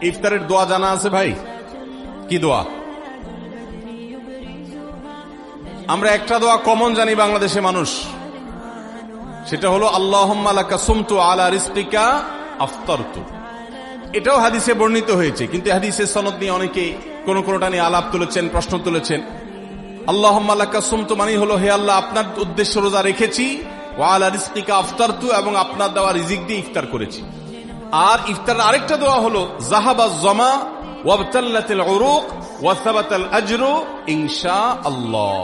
ইফতারের দোয়া জানা আছে ভাই? কি দোয়া? আমরা একটা দোয়া কমন জানি বাংলাদেশে মানুষ, সেটা হলো আল্লাহুম্মা লাকা সুমতু আলা রিজকিকা আফতারতু। এটাও হাদিসে বর্ণিত হয়েছে, কিন্তু হাদিসের সনদ নিয়ে অনেকে কোনটা নিয়ে আলাপ তুলেছেন, প্রশ্ন তুলেছেন। আল্লাহুম্মা লাকা সুমতু মানে হলো, হে আল্লাহ, আপনার উদ্দেশ্য রোজা রেখেছি, ওয়া আলা রিজকিকা আফতারতু, এবং আপনার দেওয়া রিজিক দিয়ে ইফতার করেছি। আর ইফতারের আরেকটা দোয়া হলো যাহাবাজ জামা ওয়াবতাল্লাতিল উরুক ওয়া সাবাতাল আজরু ইনশাআল্লাহ।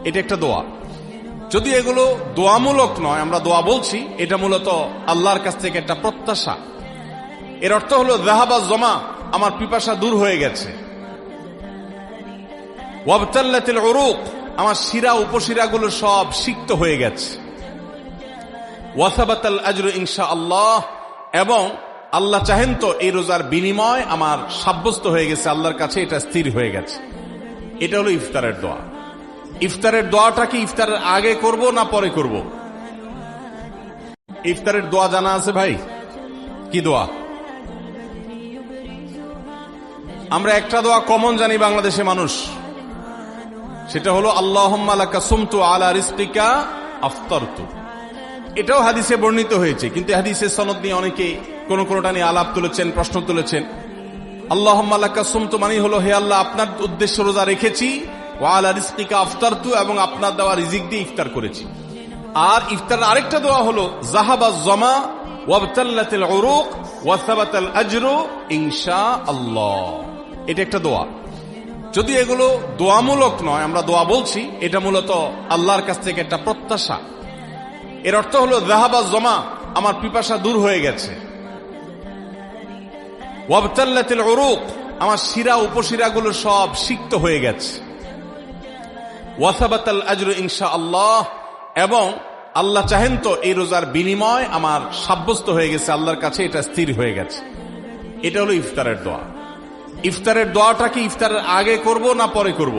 এটা একটা দোয়া। যদি এগুলো দোয়ামূলক নয়, আমরা দোয়া বলছি, এটা মূলত আল্লাহর কাছ থেকে একটা প্রত্যাশা। এর অর্থ হলো যাহাবাজ জামা, আমার পিপাসা দূর হয়ে গেছে। ওয়াবতাল্লাতিল উরুক, আমার শিরা উপশিরাগুলো সব সিক্ত হয়ে গেছে। ওয়া সাবাতাল আজরু ইনশাআল্লাহ, এবং আল্লাহ চাহেন তো এই রোজার বিনিময় আমার সাব্যস্ত হয়ে গেছে, আল্লাহর কাছে এটা স্থির হয়ে গেছে। এটা হলো ইফতারের দোয়া। ইফতারের দোয়াটা কি ইফতারের আগে করব না পরে করব? ইফতারের দোয়া জানা আছে ভাই? কি দোয়া? আমরা একটা দোয়া কমন জানি বাংলাদেশে মানুষ, সেটা হলো আল্লাহুম্মা লাকা সুমতু আলা রিজকিকা আফতারতু। এটাও হাদিসে বর্ণিত হয়েছে, কিন্তু হাদিসের সনদ নিয়ে অনেকে কোনটা নিয়ে আলাপ তুলেছেন, প্রশ্ন তুলেছেন। আল্লাহুম্মা লাকা সুমতু মানে হলো, হে আল্লাহ, আপনার উদ্দেশ্য রোজা রেখেছি, ওয়া আলা রিজকিকা আফতারতু, এবং আপনার দেওয়া রিজিক দিয়ে ইফতার করেছি। আর ইফতারের আরেকটা দোয়া হলো যাহাবাজ জামা ওয়াবতাল্লাতিল উরুক ওয়া সাবাতাল আজরু ইনশাআল্লাহ। এটা একটা দোয়া। যদি এগুলো দোয়ামূলক নয়, আমরা দোয়া বলছি, এটা মূলত আল্লাহর কাছ থেকে একটা প্রত্যাশা। এর অর্থ হলো যাহাবাজ জামা, আমার পিপাসা দূর হয়ে গেছে। ওয়াবতাল্লাতিল উরুক, আমার শিরা উপশিরাগুলো সব সিক্ত হয়ে গেছে। ওয়া সাবাতাল আজরু ইনশাআল্লাহ, এবং আল্লাহ চাহেন তো এই রোজার বিনিময় আমার সাব্যস্ত হয়ে গেছে, আল্লাহর কাছে এটা স্থির হয়ে গেছে। এটা হলো ইফতারের দোয়া। ইফতারের দোয়াটা কি ইফতারের আগে করব না পরে করব?